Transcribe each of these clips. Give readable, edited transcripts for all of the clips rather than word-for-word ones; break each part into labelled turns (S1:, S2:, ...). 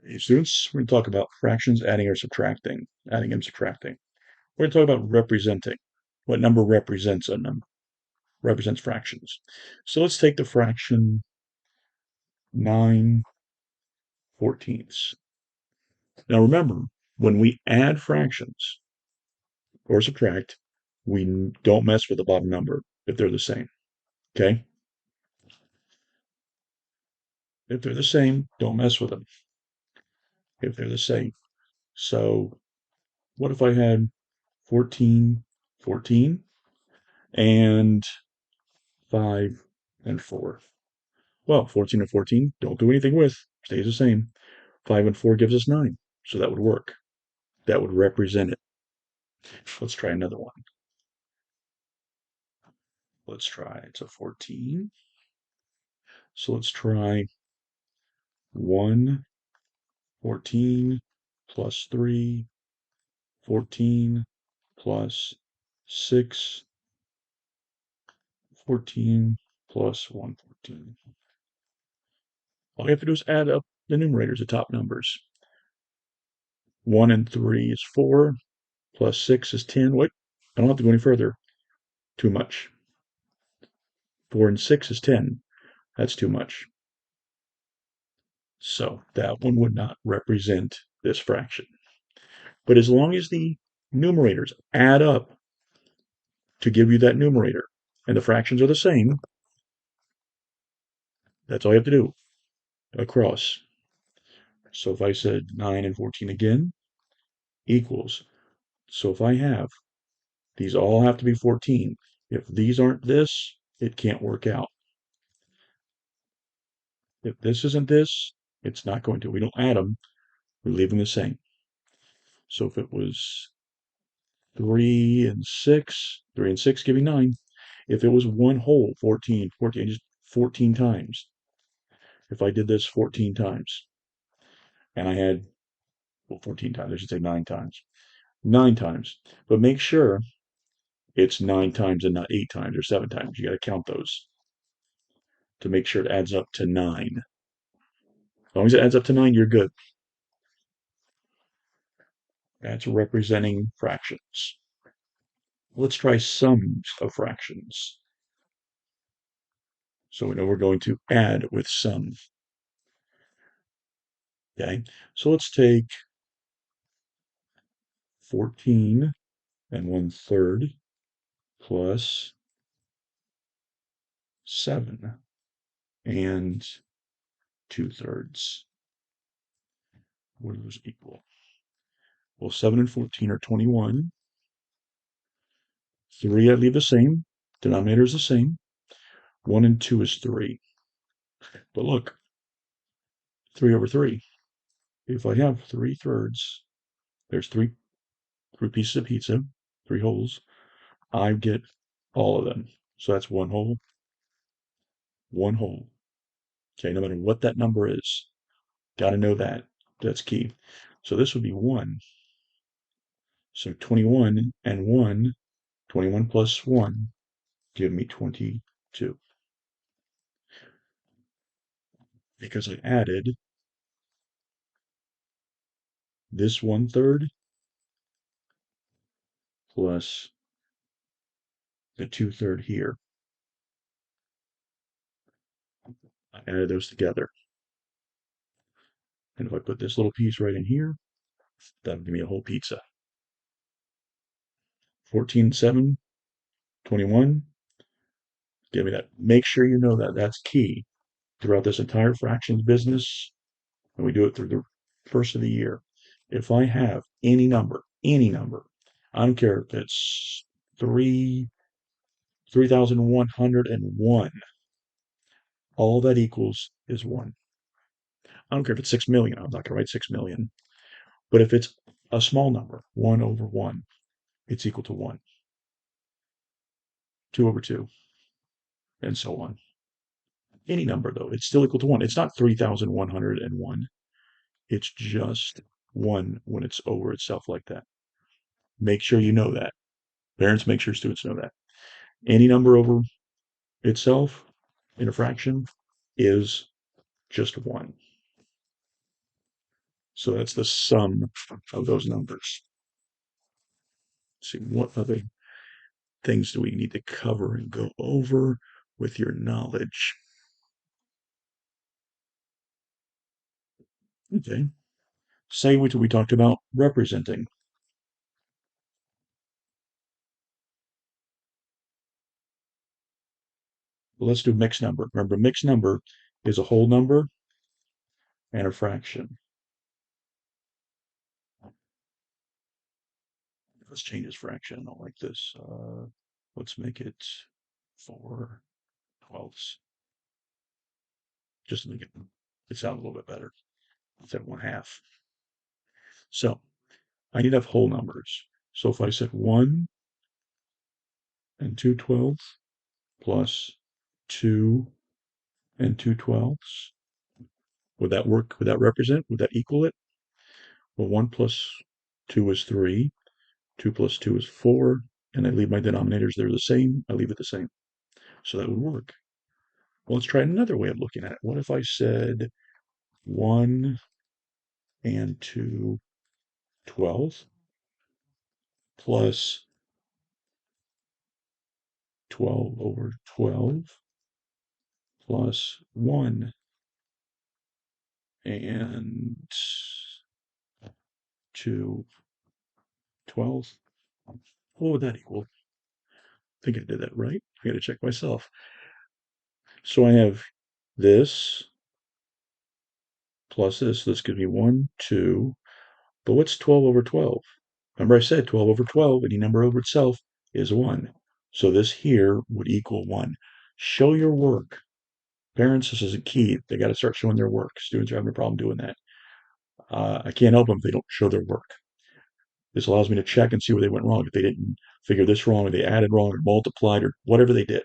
S1: Hey students, we're going to talk about fractions, adding or subtracting, adding and subtracting. We're going to talk about representing. What number represents a number? Represents fractions. So let's take the fraction 9/14. Now remember, when we add fractions or subtract, we don't mess with the bottom number if they're the same. Okay? If they're the same, don't mess with them. If they're the same. So what if I had 14, 14, and 5 and 4? Well, 14 and 14, don't do anything with, stays the same. 5 and 4 gives us 9, so that would work. That would represent it. Let's try another one. Let's try, it's a 14. So let's try 1, 14 plus 3, 14 plus 6, 14 plus 114. All you have to do is add up the numerators, the top numbers. 1 and 3 is 4, plus 6 is 10. Wait, I don't have to go any further. Too much. 4 and 6 is 10. That's too much. So that one would not represent this fraction. But as long as the numerators add up to give you that numerator, and the fractions are the same, that's all you have to do across. So if I said 9 and 14 again, equals. So if I have, these all have to be 14. If these aren't this, it can't work out. If this isn't this, it's not going to. We don't add them, we leave them the same. So if it was 3 and 6, 3 and 6 give you 9. If it was one whole, 14, 14, just 14 times. If I did this 14 times, and I had, well, 14 times, I should say 9 times. 9 times. But make sure it's 9 times and not 8 times or 7 times. You got to count those to make sure it adds up to 9. As long as it adds up to 9, you're good. That's representing fractions. Let's try sums of fractions. So we know we're going to add with sum. Okay, so let's take 14 and 1/3 plus 7 and 2/3. What do those equal? Well, 7 and 14 are 21. 3 I leave the same. Denominator is the same. 1 and 2 is 3. But look, 3 over 3. If I have 3/3, there's three pieces of pizza, 3 holes. I get all of them. So that's one whole, one whole. Okay, no matter what that number is, got to know that. That's key. So this would be 1. So 21 and 1, 21 plus 1, give me 22. Because I added this 1/3 plus the 2/3 here. I added those together. And if I put this little piece right in here, that'll give me a whole pizza. 14, 7, 21. Give me that. Make sure you know that. That's key throughout this entire fractions business. And we do it through the first of the year. If I have any number, I don't care if it's 3,101, all that equals is 1. I don't care if it's 6 million. I'm not going to write 6 million. But if it's a small number, 1 over 1, it's equal to 1. 2 over 2, and so on. Any number, though, it's still equal to 1. It's not 3,101. It's just 1 when it's over itself like that. Make sure you know that. Parents, make sure students know that. Any number over itself in a fraction is just 1. So that's the sum of those numbers. Let's see, what other things do we need to cover and go over with your knowledge? Okay. Say what we talked about representing. Well, let's do mixed number. Remember, mixed number is a whole number and a fraction. Let's change this fraction. I don't like this. Let's make it 4/12. Just to make it sound a little bit better. Let's have 1/2. So I need to have whole numbers. So if I said 1 and 2/12 plus 2 and 2/12, would that work? Would that represent? Would that equal it? Well, 1 plus 2 is 3, 2 plus 2 is 4, and I leave my denominators there the same. I leave it the same. So that would work. Well, let's try another way of looking at it. What if I said 1 and 2/12 plus 12/12 plus 1 and 2/12? What would that equal? I think I did that right. I got to check myself. So I have this plus this. This gives me 1, 2. But what's 12/12? Remember I said 12/12, any number over itself is 1. So this here would equal 1. Show your work. Parents, this is a key. They got to start showing their work. Students are having a problem doing that. I can't help them if they don't show their work. This allows me to check and see where they went wrong. If they didn't figure this wrong, or they added wrong, or multiplied, or whatever they did.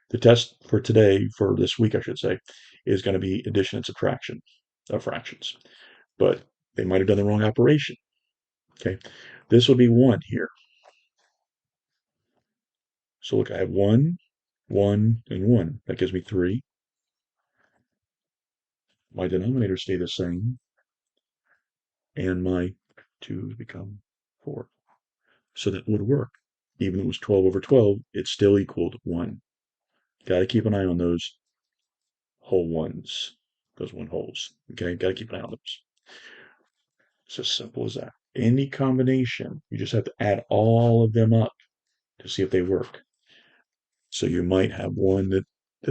S1: The test for today, for this week, I should say, is going to be addition and subtraction of fractions. But they might have done the wrong operation. Okay, this will be 1 here. So look, I have 1, 1, and 1. That gives me 3. My denominators stay the same, and my 2's become 4. So that would work. Even though it was 12/12, it still equaled 1. Got to keep an eye on those whole ones, those 1 wholes. Okay, got to keep an eye on those. It's as simple as that. Any combination, you just have to add all of them up to see if they work. So you might have one that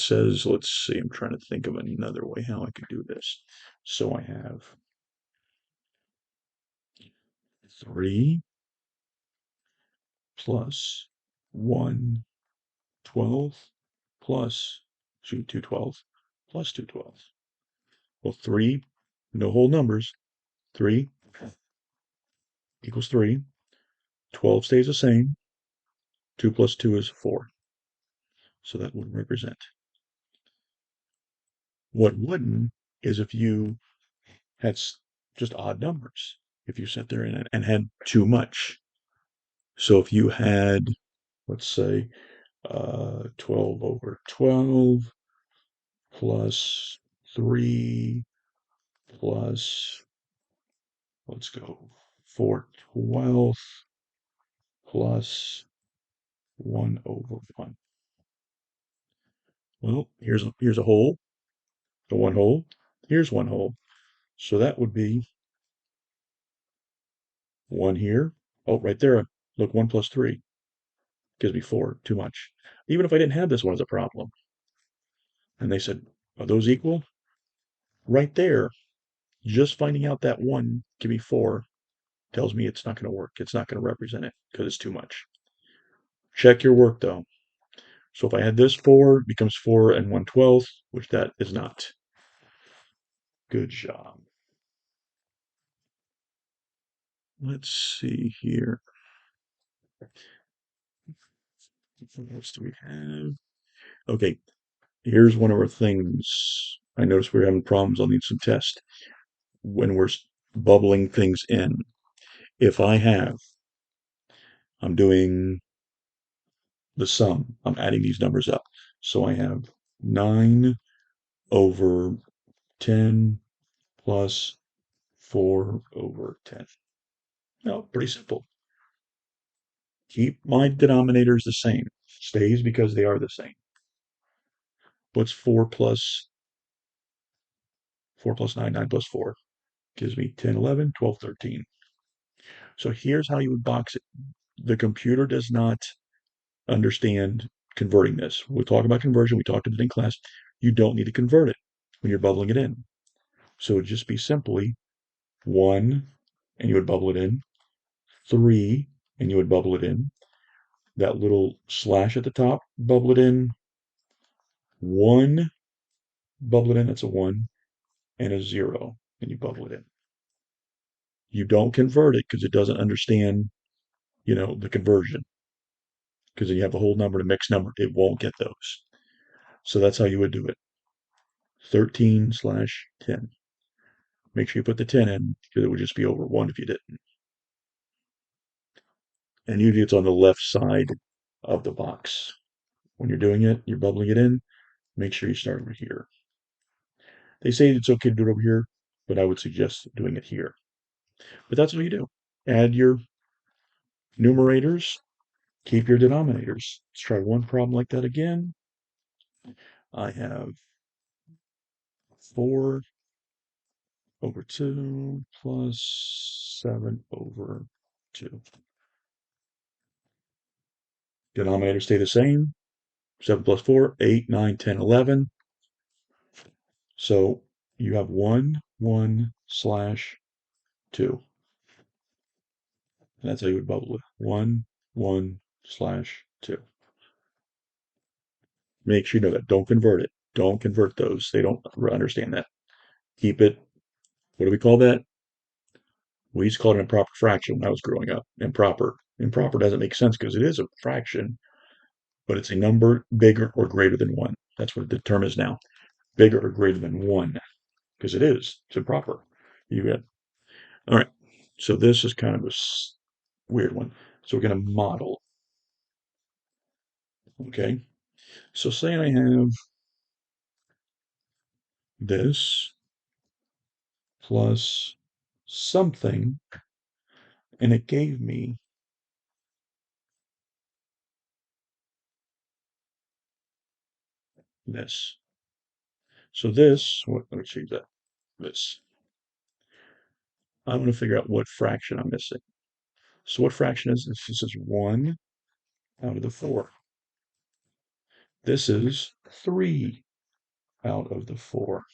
S1: says, let's see, I'm trying to think of another way how I could do this. So I have 3 plus 1/12 plus 2/12 plus 2/12. Well, 3, no whole numbers. 3 equals 3. 12 stays the same. 2 plus 2 is 4. So that would represent. What wouldn't is if you had just odd numbers. If you sat there and had too much. So if you had, let's say, 12/12 plus 3 plus, let's go, 4/12 plus 1/1. Well, here's a whole, the 1 whole. Here's 1 whole. So that would be 1 here. Oh, right there. Look, 1 plus 3 gives me 4. Too much. Even if I didn't have this one as a problem. And they said, are those equal? Right there, just finding out that 1 give me 4 tells me it's not going to work. It's not going to represent it because it's too much. Check your work though. So if I had this 4, it becomes 4 and 1/12, which that is not. Good job. Let's see here. What else do we have? Okay, here's one of our things. I noticed we're having problems on these some tests when we're bubbling things in. If I'm doing the sum, I'm adding these numbers up. So I have 9/10 plus 4/10. No, pretty simple. Keep my denominators the same. Stays because they are the same. What's 4 plus 9? 9 plus 4 gives me 10, 11, 12, 13. So here's how you would box it. The computer does not understand converting this. We'll talk about conversion. We talked about it in class. You don't need to convert it when you're bubbling it in. So it would just be simply 1, and you would bubble it in, 3, and you would bubble it in. That little slash at the top, bubble it in, 1, bubble it in, that's a 1, and a 0, and you bubble it in. You don't convert it because it doesn't understand, the conversion. Because then you have a whole number and a mixed number. It won't get those. So that's how you would do it. 13/10. Make sure you put the 10 in because it would just be over 1 if you didn't. And usually it's on the left side of the box. When you're doing it, you're bubbling it in, make sure you start over here. They say it's okay to do it over here, but I would suggest doing it here. But that's what you do. Add your numerators, keep your denominators. Let's try one problem like that again. I have 4/2 plus 7/2. Denominators stay the same. 7 plus 4, 8, 9, 10, 11. So you have 1, 1/2. And that's how you would bubble it. 1, 1/2. Make sure you know that. Don't convert it. Don't convert those. They don't understand that. Keep it. What do we call that? We used to call it an improper fraction when I was growing up. Improper. Improper doesn't make sense because it is a fraction, but it's a number bigger or greater than 1. That's what the term is now. Bigger or greater than 1. Because it is. It's improper. You get. All right. So this is kind of a weird one. So we're going to model. Okay. So say I have this plus something, and it gave me this. So this, let me change that. This. I want to figure out what fraction I'm missing. So what fraction is this? This is 1 out of the 4. This is 3 out of the 4.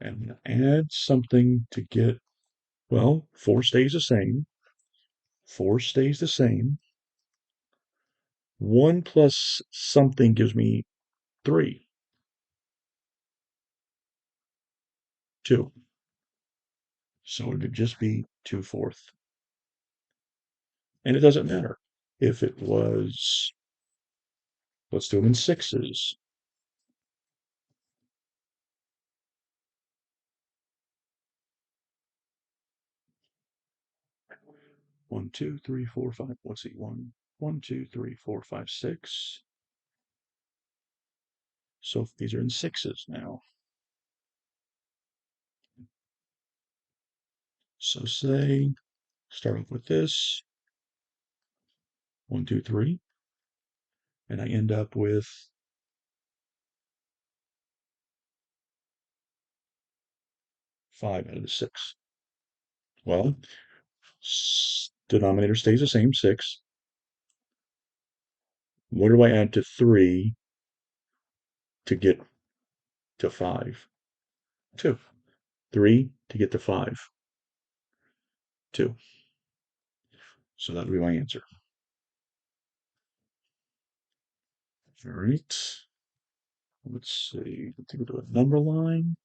S1: And I'm going to add something to get, well, 4 stays the same. 4 stays the same. 1 plus something gives me 3. 2. So it would just be 2/4. And it doesn't matter if it was, let's do them in sixes. 1, 2, 3, 4, 5. Let's see. 1, 1, 2, 3, 4, 5, 6. So these are in sixes now. So say, start off with this. 1, 2, 3. And I end up with 5 out of the 6. Well, denominator stays the same, 6. What do I add to 3 to get to 5? 2. 3 to get to 5. 2. So that would be my answer. All right. Let's see. I think we'll do a number line.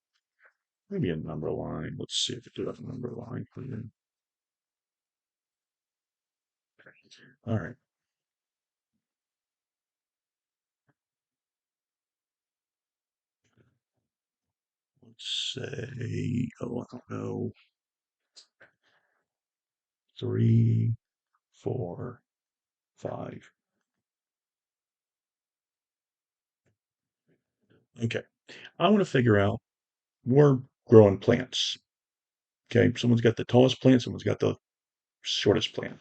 S1: Maybe a number line. Let's see if we do a number line for you. All right. Let's say, oh, I don't know, 3, 4, 5. Okay. I want to figure out, we're growing plants. Okay, someone's got the tallest plant, someone's got the shortest plant.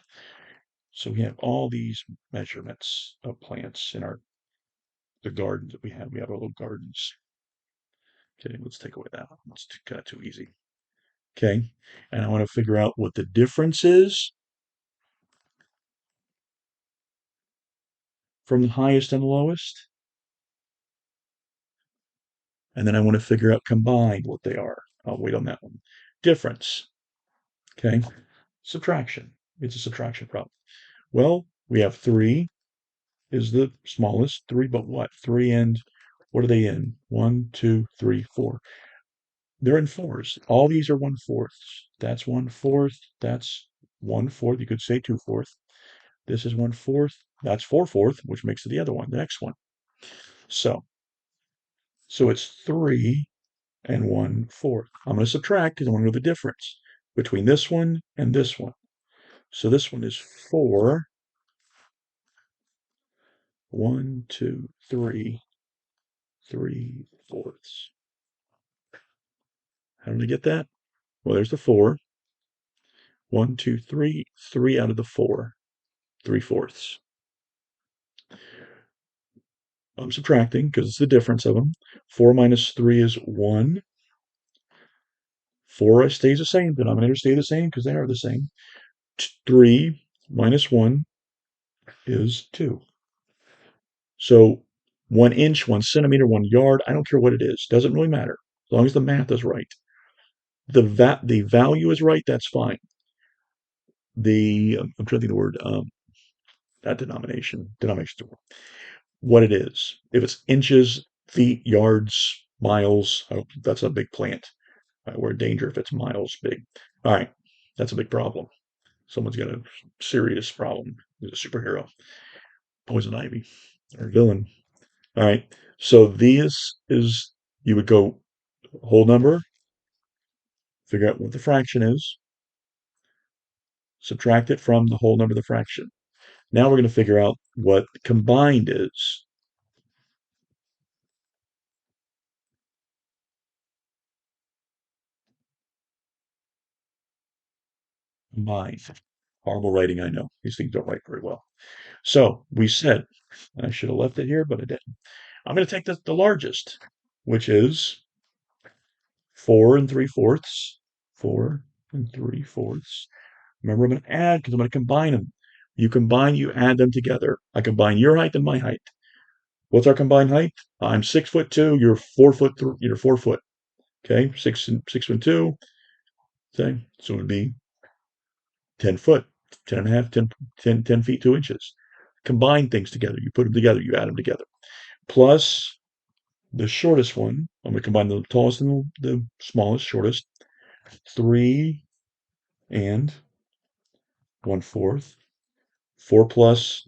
S1: So we have all these measurements of plants in the gardens that we have. We have our little gardens. Okay, let's take away that one. It's kind of too easy. Okay, and I want to figure out what the difference is from the highest and the lowest. And then I want to figure out combined what they are. I'll wait on that one. Difference. Okay, subtraction. It's a subtraction problem. Well, we have 3 is the smallest. 3, but what? 3 and what are they in? 1, 2, 3, 4. They're in fours. All these are 1/4. That's 1/4. That's 1/4. You could say 2/4. This is 1/4. That's 4/4, which makes it the other one, the next one. So, so it's 3 and 1/4. I'm going to subtract because I want to know the difference between this one and this one. So this one is 4. 1, 2, 3, 3/4. How did I get that? Well, there's the 4. 1, 2, 3. 3 out of the 4. 3/4. I'm subtracting because it's the difference of them. 4 minus 3 is 1. 4 stays the same. Denominator stay the same because they are the same. 3 minus 1 is 2. So 1 inch, 1 centimeter, 1 yard, I don't care what it is. Doesn't really matter. As long as the math is right. The value is right, that's fine. I'm trying to think of the word, not denomination. Denomination's the word. What it is. If it's inches, feet, yards, miles, that's a big plant. We're in danger if it's miles big. All right, that's a big problem. Someone's got a serious problem. He's a superhero. Poison Ivy or villain. All right, so this is, you would go whole number, figure out what the fraction is, subtract it from the whole number of the fraction. Now we're going to figure out what combined is. Combined. Horrible writing, I know. These things don't write very well. So we said, I should have left it here, but I didn't. I'm going to take the largest, which is 4 3/4. 4 3/4. Remember, I'm going to add because I'm going to combine them. You combine, you add them together. I combine your height and my height. What's our combined height? I'm 6'2". You're 4'3". You're 4 foot. Okay, 6'2". Okay, so it would be 10 foot, 10 and a half, 10 feet 2 inches. Combine things together. You put them together. You add them together. Plus the shortest one. I'm going to combine the tallest and the smallest, shortest. 3 and 1/4. 4 plus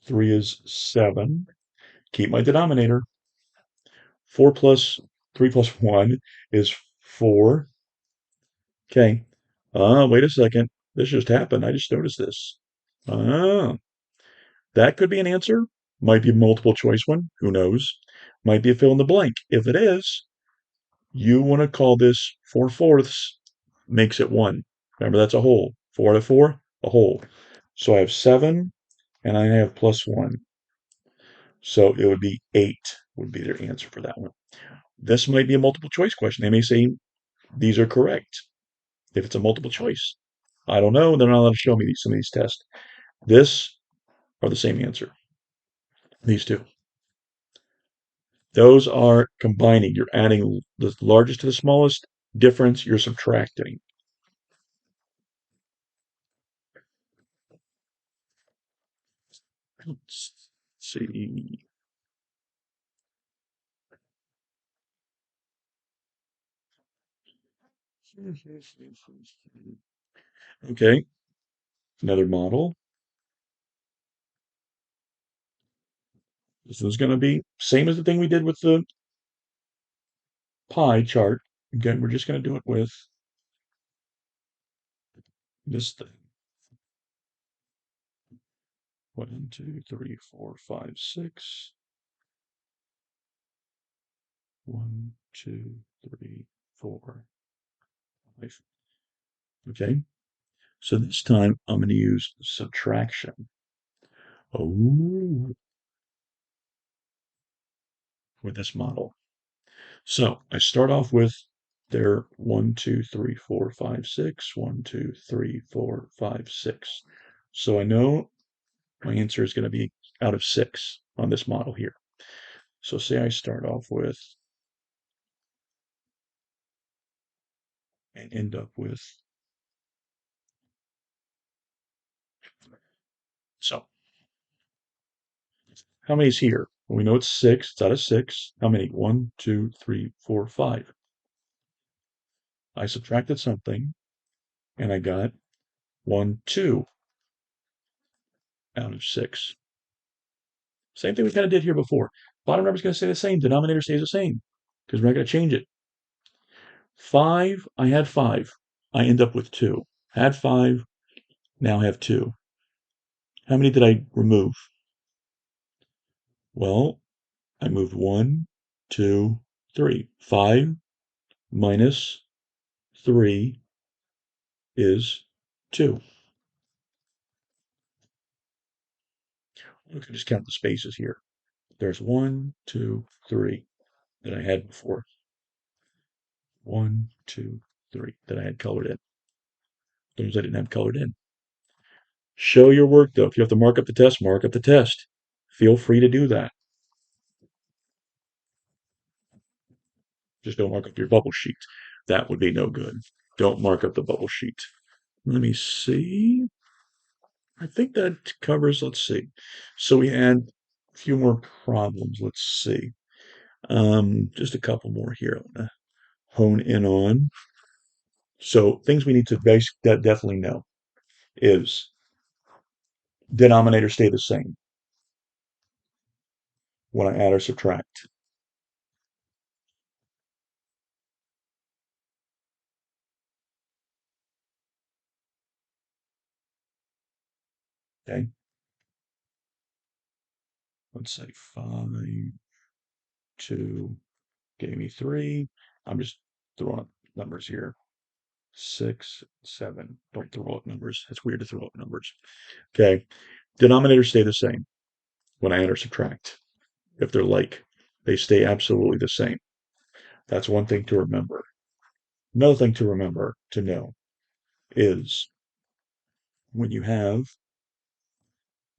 S1: 3 is 7. Keep my denominator. 4 plus 3 plus 1 is 4. Okay. Wait a second. This just happened. I just noticed this. Ah, that could be an answer. Might be a multiple choice one. Who knows? Might be a fill in the blank. If it is, you want to call this 4/4 makes it 1. Remember, that's a whole. 4 out of 4, a whole. So I have 7 and I have plus 1. So it would be 8 would be their answer for that one. This might be a multiple choice question. They may say these are correct if it's a multiple choice. I don't know. They're not allowed to show me some of these tests. This are the same answer. These two. Those are combining. You're adding the largest to the smallest. Difference, you're subtracting. Let's see. Okay, another model. This is going to be same as the thing we did with the pie chart. Again, we're just going to do it with this thing. 1, 2, 3, 4, 5, 6. 1, 2, 3, 4. Okay, so this time I'm going to use subtraction. Oh, with this model. So I start off with there 1, 2, 3, 4, 5, 6. 1, 2, 3, 4, 5, 6. So I know my answer is going to be out of 6 on this model here. So say I start off with and end up with. So how many is here? Well, we know it's 6. It's out of 6. How many? 1, 2, 3, 4, 5. I subtracted something and I got 1, 2 out of 6. Same thing we kind of did here before. Bottom number is going to stay the same. Denominator stays the same because we're not going to change it. 5, I had 5. I end up with 2. Had 5, now have 2. How many did I remove? Well, I moved 1, 2, 3. 5 minus 3 is 2. We can just count the spaces here. There's 1, 2, 3 that I had before. 1, 2, 3 that I had colored in. Those I didn't have colored in. Show your work, though. If you have to mark up the test, mark up the test. Feel free to do that. Just don't mark up your bubble sheet. That would be no good. Don't mark up the bubble sheet. Let me see. I think that covers, let's see. So we had a few more problems. Let's see. Just a couple more here I want to hone in on. So things we need to definitely know is denominator stay the same when I add or subtract. Okay. Let's say 5, 2 gave me 3. I'm just throwing up numbers here. 6, 7. Don't throw out numbers. It's weird to throw out numbers. Okay. Denominators stay the same when I add or subtract. If they're like, they stay absolutely the same. That's one thing to remember. Another thing to remember, to know, is when you have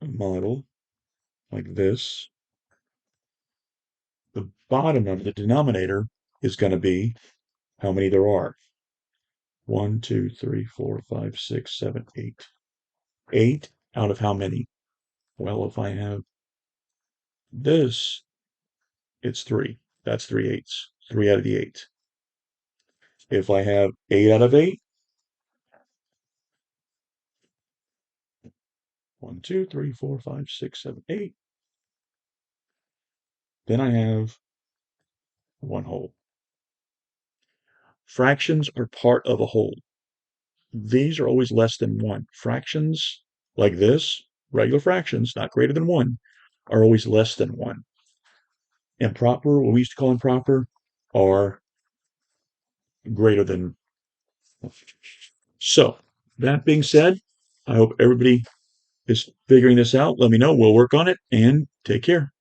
S1: a model like this, the bottom of the denominator is going to be how many there are. 1, 2, 3, 4, 5, 6, 7, 8. 8 out of how many? Well, if I have this, it's 3. That's 3/8. 3 out of the 8. If I have 8 out of 8, 1, 2, 3, 4, 5, 6, 7, 8, then I have 1 whole. Fractions are part of a whole. These are always less than 1. Fractions like this, regular fractions, not greater than 1, are always less than 1. Improper, what we used to call improper, are greater than. So, that being said, I hope everybody is figuring this out. Let me know. We'll work on it and take care.